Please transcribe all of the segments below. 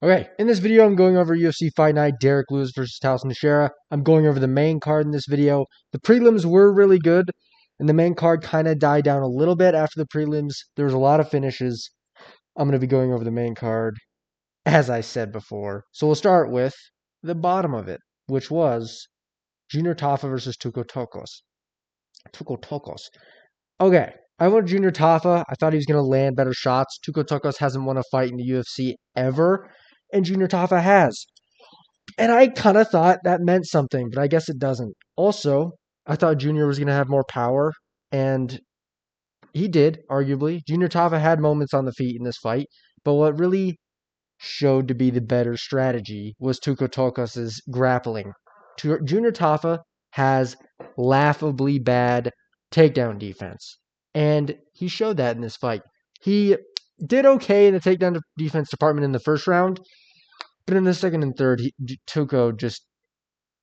Okay, in this video, I'm going over UFC Fight Night, Derrick Lewis versus Tallison Teixeira. I'm going over the main card in this video. The prelims were really good, and the main card kind of died down a little bit after the prelims. There was a lot of finishes. I'm going to be going over the main card, as I said before. So we'll start with the bottom of it, which was Junior Tafa versus Tuco Tokos. Tuco Tokos. Okay, I went Junior Tafa. I thought he was going to land better shots. Tuco Tokos hasn't won a fight in the UFC ever, and Junior Tafa has. And I kind of thought that meant something, but I guess it doesn't. Also, I thought Junior was going to have more power, and he did, arguably. Junior Tafa had moments on the feet in this fight, but what really showed to be the better strategy was Tuco Tokos' grappling. Junior Tafa has laughably bad takedown defense, and he showed that in this fight. He did okay in the takedown defense department in the first round, but in the second and third, Tuco just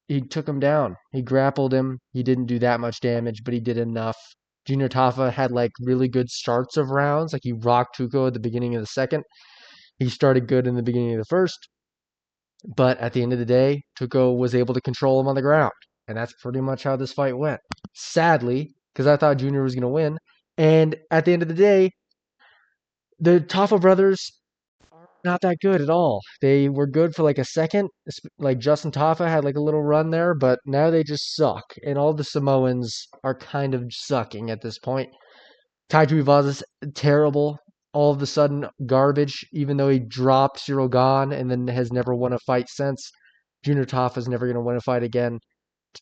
he took him down. He grappled him. He didn't do that much damage, but he did enough. Junior Tafa had like really good starts of rounds. Like he rocked Tuco at the beginning of the second. He started good in the beginning of the first. But at the end of the day, Tuco was able to control him on the ground. And that's pretty much how this fight went. Sadly, because I thought Junior was going to win. And at the end of the day, the Tafa brothers are not that good at all. They were good for like a second. Like Justin Tafa had like a little run there, but now they just suck. And all the Samoans are kind of sucking at this point. Tai Tuivasa terrible. All of a sudden, garbage, even though he dropped Cyril Gahn and then has never won a fight since. Junior Tafa's never going to win a fight again.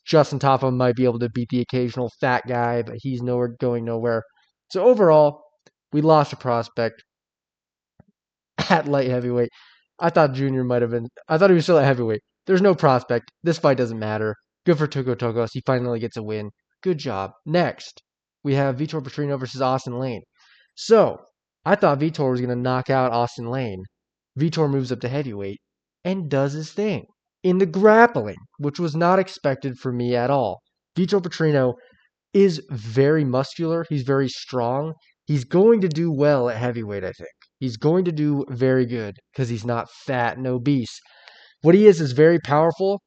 Justin Tafa might be able to beat the occasional fat guy, but he's going nowhere. So overall, we lost a prospect at light heavyweight. I thought Junior might have been. I thought he was still at heavyweight. There's no prospect. This fight doesn't matter. Good for Tuco Tokos. He finally gets a win. Good job. Next, we have Vitor Petrino versus Austin Lane. So, I thought Vitor was going to knock out Austin Lane. Vitor moves up to heavyweight and does his thing in the grappling, which was not expected for me at all. Vitor Petrino is very muscular. He's very strong. He's going to do well at heavyweight, I think. He's going to do very good because he's not fat and obese. What he is very powerful,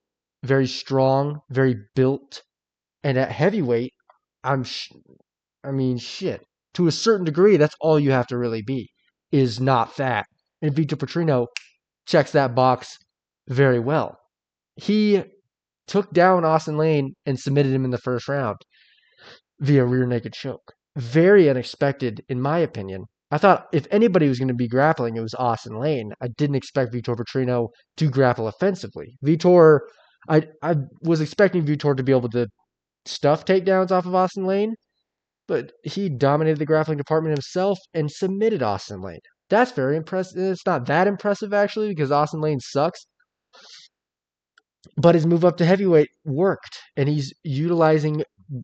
very strong, very built. And at heavyweight, I mean, shit. To a certain degree, that's all you have to really be, is not fat. And Vitor Petrino checks that box very well. He took down Austin Lane and submitted him in the first round via rear naked choke. Very unexpected, in my opinion. I thought if anybody was going to be grappling, it was Austin Lane. I didn't expect Vitor Petrino to grapple offensively. I was expecting Vitor to be able to stuff takedowns off of Austin Lane, but he dominated the grappling department himself and submitted Austin Lane. That's very impressive. It's not that impressive, actually, because Austin Lane sucks. But his move up to heavyweight worked, and he's utilizing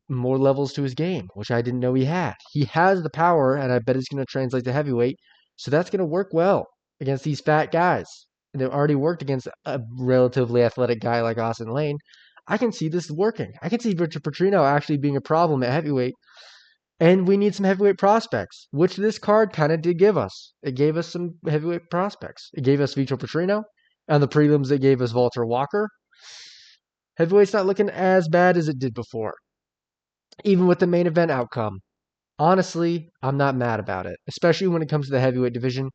more levels to his game, which I didn't know he had. He has the power, and I bet it's going to translate to heavyweight, so that's going to work well against these fat guys. And it already worked against a relatively athletic guy like Austin Lane. I can see this working. I can see Victor Petrino actually being a problem at heavyweight, and we need some heavyweight prospects, which this card kind of did give us. It gave us some heavyweight prospects. It gave us Vitor Petrino, and the prelims it gave us Walter Walker. Heavyweight's not looking as bad as it did before, even with the main event outcome. Honestly, I'm not mad about it, especially when it comes to the heavyweight division.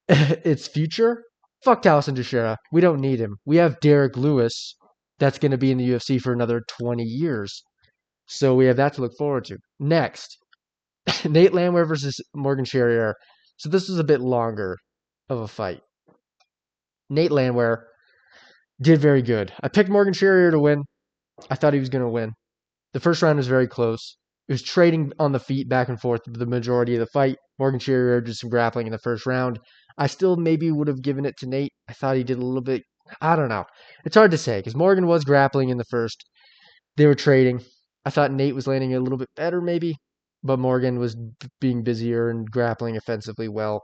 Its future? Fuck Tallison Teixeira. We don't need him. We have Derrick Lewis that's going to be in the UFC for another 20 years. So we have that to look forward to. Next, Nate Landwehr versus Morgan Charrier. So this was a bit longer of a fight. Nate Landwehr did very good. I picked Morgan Charrier to win. I thought he was going to win. The first round was very close. It was trading on the feet back and forth the majority of the fight. Morgan Charrier did some grappling in the first round. I still maybe would have given it to Nate. I thought he did a little bit. I don't know. It's hard to say because Morgan was grappling in the first. They were trading. I thought Nate was landing a little bit better maybe, but Morgan was being busier and grappling offensively well.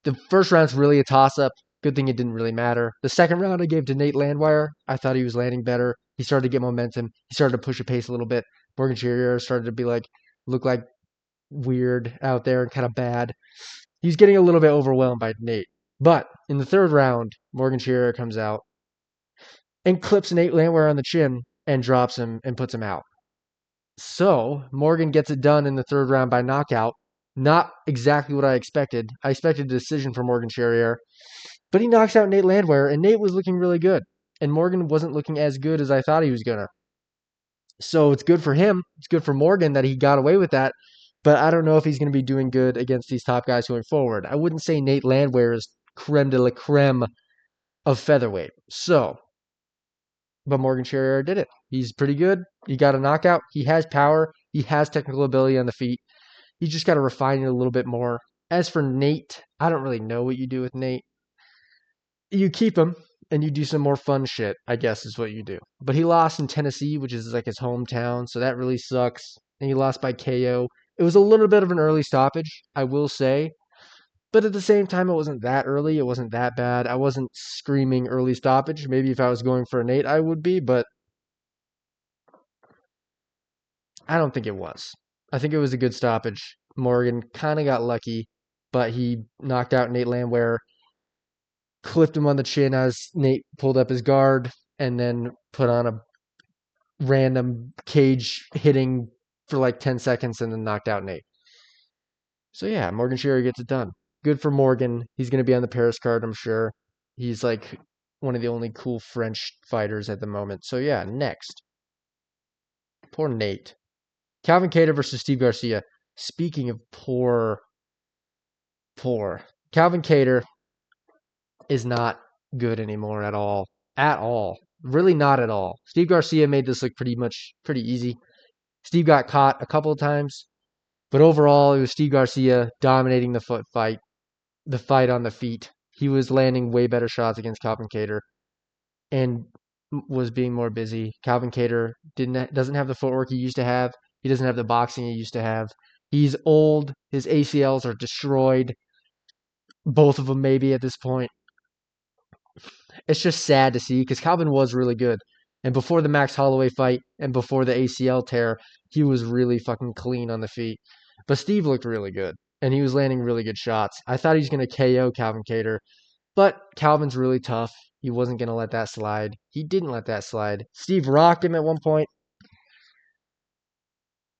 The first round's really a toss-up. Good thing it didn't really matter. The second round I gave to Nate Landwehr. I thought he was landing better. He started to get momentum. He started to push a pace a little bit. Morgan Charrier started to look like weird out there and kind of bad. He's getting a little bit overwhelmed by Nate. But in the third round, Morgan Teixeira comes out and clips Nate Landwehr on the chin and drops him and puts him out. So Morgan gets it done in the third round by knockout. Not exactly what I expected. I expected a decision for Morgan Teixeira, but he knocks out Nate Landwehr, and Nate was looking really good. And Morgan wasn't looking as good as I thought he was going to. So it's good for him. It's good for Morgan that he got away with that. But I don't know if he's going to be doing good against these top guys going forward. I wouldn't say Nate Landwehr is creme de la creme of featherweight. So, but Morgan Teixeira did it. He's pretty good. He got a knockout. He has power. He has technical ability on the feet. You just got to refine it a little bit more. As for Nate, I don't really know what you do with Nate. You keep him and you do some more fun shit, I guess is what you do. But he lost in Tennessee, which is like his hometown, so that really sucks. And he lost by KO. It was a little bit of an early stoppage, I will say. But at the same time, it wasn't that early. It wasn't that bad. I wasn't screaming early stoppage. Maybe if I was going for an 8, I would be, but I don't think it was. I think it was a good stoppage. Morgan kind of got lucky, but he knocked out Nate Landwehr, clipped him on the chin as Nate pulled up his guard, and then put on a random cage hitting for like 10 seconds and then knocked out Nate. So yeah, Morgan Teixeira gets it done. Good for Morgan. He's going to be on the Paris card, I'm sure. He's like one of the only cool French fighters at the moment. So yeah, next. Poor Nate. Calvin Kattar versus Steve Garcia. Speaking of poor. Calvin Kattar is not good anymore at all. At all. Really not at all. Steve Garcia made this look pretty easy. Steve got caught a couple of times, but overall it was Steve Garcia dominating the fight on the feet. He was landing way better shots against Calvin Kattar and was being more busy. Calvin Kattar doesn't have the footwork he used to have. He doesn't have the boxing he used to have. He's old. His ACLs are destroyed. Both of them maybe at this point. It's just sad to see because Calvin was really good. And before the Max Holloway fight and before the ACL tear, he was really fucking clean on the feet. But Steve looked really good. And he was landing really good shots. I thought he was going to KO Calvin Kattar. But Calvin's really tough. He wasn't going to let that slide. He didn't let that slide. Steve rocked him at one point.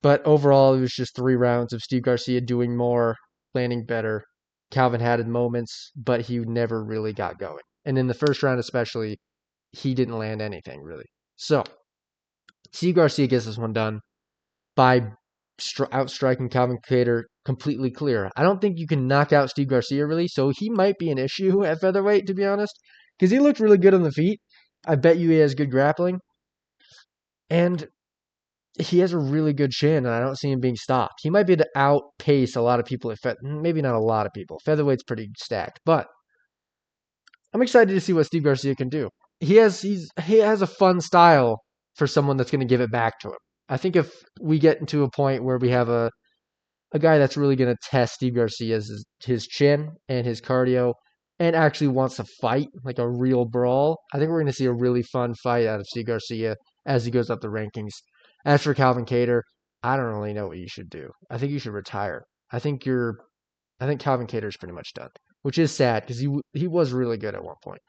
But overall, it was just 3 rounds of Steve Garcia doing more, landing better. Calvin had moments, but he never really got going. And in the first round especially, he didn't land anything, really. So, Steve Garcia gets this one done by outstriking Calvin Kattar completely clear. I don't think you can knock out Steve Garcia, really, so he might be an issue at featherweight, to be honest, because he looked really good on the feet. I bet you he has good grappling. And he has a really good chin, and I don't see him being stopped. He might be able to outpace a lot of people at maybe not a lot of people. Featherweight's pretty stacked, but I'm excited to see what Steve Garcia can do. He has a fun style for someone that's going to give it back to him. I think if we get into a point where we have a guy that's really going to test Steve Garcia's his chin and his cardio and actually wants to fight, like a real brawl, I think we're going to see a really fun fight out of Steve Garcia as he goes up the rankings. As for Calvin Kattar, I don't really know what you should do. I think you should retire. I think Calvin Kattar's pretty much done, which is sad because he was really good at one point.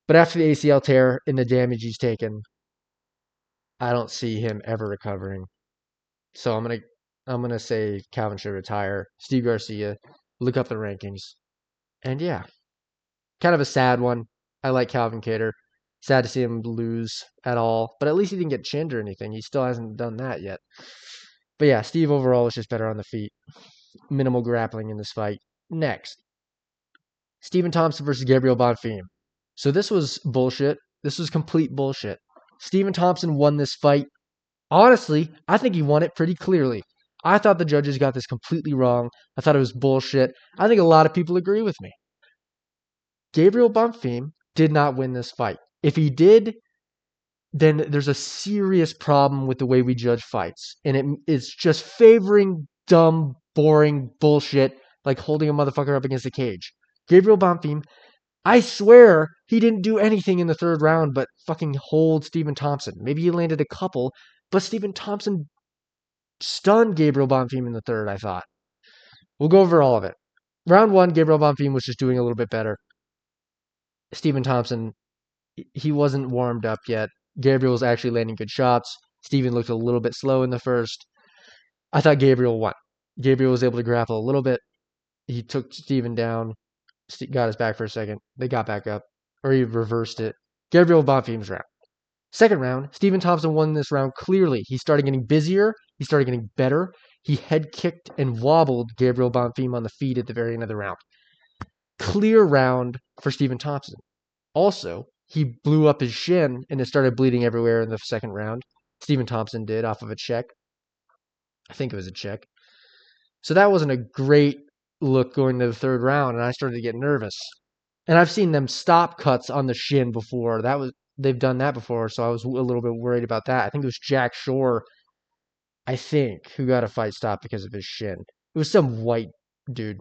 But after the ACL tear and the damage he's taken, I don't see him ever recovering. So I'm gonna say Calvin should retire. Steve Garcia, look up the rankings. And yeah, kind of a sad one. I like Calvin Kattar. Sad to see him lose at all, but at least he didn't get chinned or anything. He still hasn't done that yet. But yeah, Steve overall was just better on the feet. Minimal grappling in this fight. Next, Stephen Thompson versus Gabriel Bonfim. So this was bullshit. This was complete bullshit. Stephen Thompson won this fight. Honestly, I think he won it pretty clearly. I thought the judges got this completely wrong. I thought it was bullshit. I think a lot of people agree with me. Gabriel Bonfim did not win this fight. If he did, then there's a serious problem with the way we judge fights. And it's just favoring dumb, boring bullshit like holding a motherfucker up against a cage. Gabriel Bonfim, I swear he didn't do anything in the third round but fucking hold Stephen Thompson. Maybe he landed a couple, but Stephen Thompson stunned Gabriel Bonfim in the third, I thought. We'll go over all of it. round one, Gabriel Bonfim was just doing a little bit better. Stephen Thompson, he wasn't warmed up yet. Gabriel was actually landing good shots. Stephen looked a little bit slow in the first. I thought Gabriel won. Gabriel was able to grapple a little bit. He took Stephen down, got his back for a second. They got back up, or he reversed it. Gabriel Bonfim's round. Second round, Stephen Thompson won this round clearly. He started getting busier. He started getting better. He head kicked and wobbled Gabriel Bonfim on the feet at the very end of the round. Clear round for Stephen Thompson. Also, he blew up his shin and it started bleeding everywhere in the second round. Stephen Thompson did off of a check. I think it was a check. So that wasn't a great look going to the third round, and I started to get nervous. And I've seen them stop cuts on the shin before. They've done that before, so I was a little bit worried about that. I think it was Jack Shore, who got a fight stopped because of his shin. It was some white dude.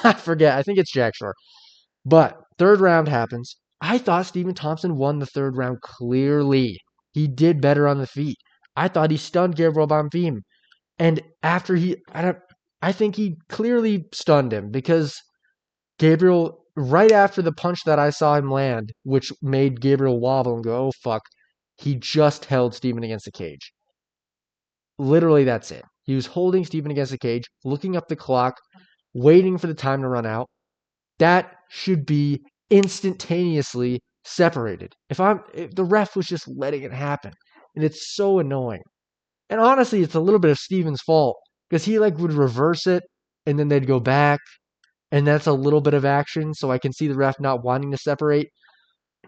I forget. I think it's Jack Shore. But third round happens. I thought Stephen Thompson won the third round clearly. He did better on the feet. I thought he stunned Gabriel Bonfim. And after I think he clearly stunned him because Gabriel, right after the punch that I saw him land, which made Gabriel wobble and go, oh fuck, he just held Stephen against the cage. Literally, that's it. He was holding Stephen against the cage, looking up the clock, waiting for the time to run out. That should be instantaneously separated. If the ref was just letting it happen, and it's so annoying. And honestly, it's a little bit of Stephen's fault because he would reverse it and then they'd go back, and that's a little bit of action. So I can see the ref not wanting to separate.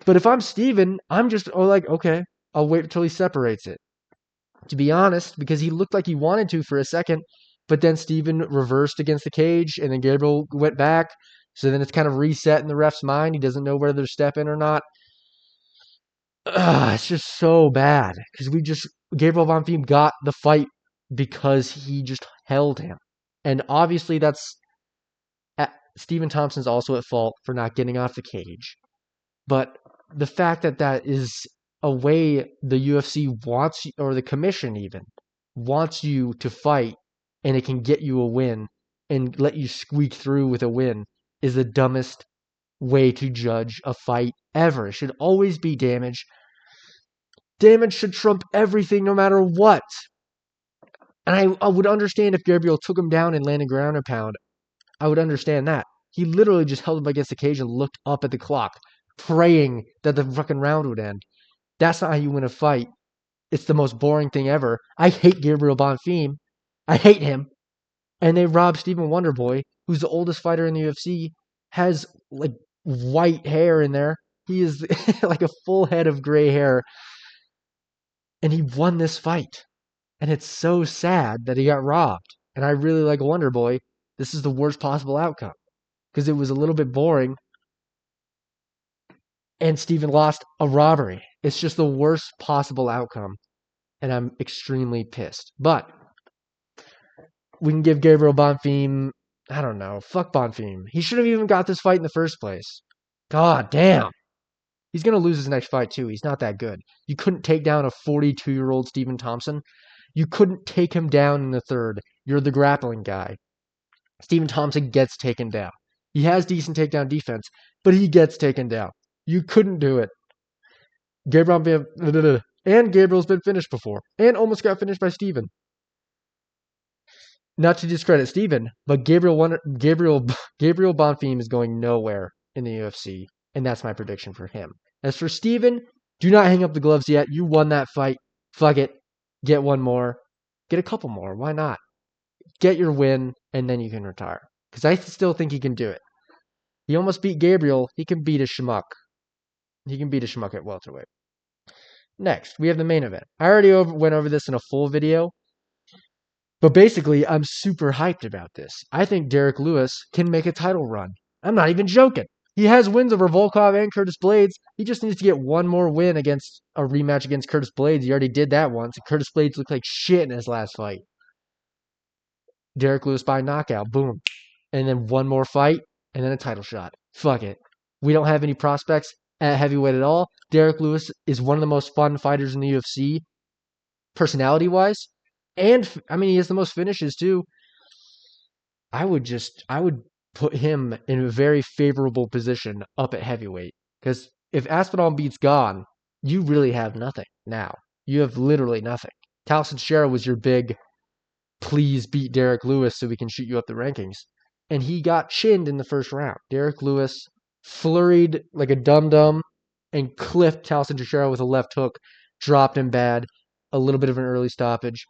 But if I'm Stephen, I'm just okay, I'll wait until he separates it. To be honest, because he looked like he wanted to for a second, but then Stephen reversed against the cage, and then Gabriel went back. So then it's kind of reset in the ref's mind. He doesn't know whether to step in or not. It's just so bad because Gabriel Bonfim got the fight because he just held him. And obviously Stephen Thompson's also at fault for not getting off the cage. But the fact that is a way the UFC wants you, or the commission even, wants you to fight, and it can get you a win and let you squeak through with a win is the dumbest way to judge a fight ever. It should always be damage. Damage should trump everything no matter what. And I would understand if Gabriel took him down and landed ground and pound. I would understand that. He literally just held him against the cage and looked up at the clock, praying that the fucking round would end. That's not how you win a fight. It's the most boring thing ever. I hate Gabriel Bonfim. I hate him. And they robbed Stephen Wonderboy, who's the oldest fighter in the UFC, has white hair in there. He is like a full head of gray hair. And he won this fight. And it's so sad that he got robbed. And I really like Wonderboy. This is the worst possible outcome. Because it was a little bit boring. And Stephen lost a robbery. It's just the worst possible outcome. And I'm extremely pissed. But we can give Gabriel Bonfim, I don't know, fuck Bonfim. He should have even got this fight in the first place. God damn. He's going to lose his next fight too. He's not that good. You couldn't take down a 42-year-old Stephen Thompson. You couldn't take him down in the third. You're the grappling guy. Stephen Thompson gets taken down. He has decent takedown defense, but he gets taken down. You couldn't do it. Gabriel's been finished before, and almost got finished by Stephen. Not to discredit Stephen, but Gabriel Bonfim is going nowhere in the UFC, and that's my prediction for him. As for Stephen, do not hang up the gloves yet. You won that fight. Fuck it. Get one more. Get a couple more. Why not? Get your win, and then you can retire. Because I still think he can do it. He almost beat Gabriel. He can beat a schmuck. He can beat a schmuck at welterweight. Next, we have the main event. I already went over this in a full video. But basically, I'm super hyped about this. I think Derrick Lewis can make a title run. I'm not even joking. He has wins over Volkov and Curtis Blades. He just needs to get one more win against a rematch against Curtis Blades. He already did that once. Curtis Blades looked like shit in his last fight. Derrick Lewis by knockout. Boom. And then one more fight, and then a title shot. Fuck it. We don't have any prospects at heavyweight at all. Derrick Lewis is one of the most fun fighters in the UFC, personality-wise. And, I mean, he has the most finishes, too. I would put him in a very favorable position up at heavyweight. Because if Aspinall beats Gane, you really have nothing now. You have literally nothing. Tallison Teixeira was your big, please beat Derrick Lewis so we can shoot you up the rankings. And he got chinned in the first round. Derrick Lewis flurried like a dum-dum and clipped Tallison Teixeira with a left hook, dropped him bad, a little bit of an early stoppage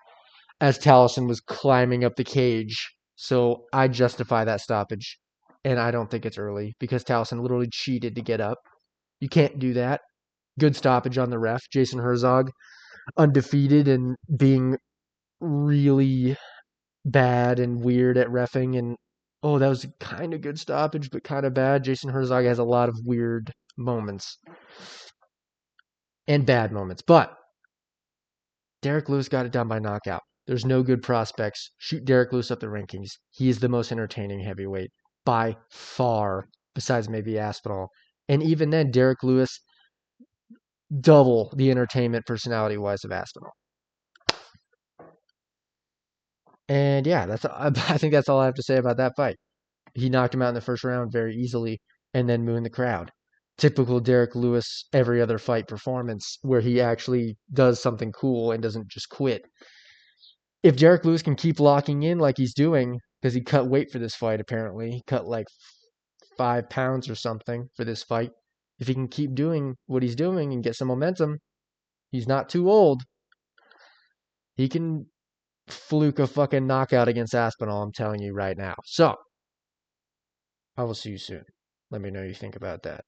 as Tallison was climbing up the cage. So I justify that stoppage. And I don't think it's early because Tallison literally cheated to get up. You can't do that. Good stoppage on the ref. Jason Herzog, undefeated and being really bad and weird at reffing. And oh, that was kind of good stoppage, but kind of bad. Jason Herzog has a lot of weird moments and bad moments. But Derrick Lewis got it done by knockout. There's no good prospects. Shoot Derrick Lewis up the rankings. He is the most entertaining heavyweight by far, besides maybe Aspinall. And even then, Derrick Lewis double the entertainment personality-wise of Aspinall. And yeah, I think that's all I have to say about that fight. He knocked him out in the first round very easily and then mooned the crowd. Typical Derrick Lewis every other fight performance where he actually does something cool and doesn't just quit. If Derrick Lewis can keep locking in like he's doing, because he cut weight for this fight apparently, he cut like 5 pounds or something for this fight. If he can keep doing what he's doing and get some momentum, he's not too old. He can fluke a fucking knockout against Aspinall, I'm telling you right now. So, I will see you soon. Let me know what you think about that.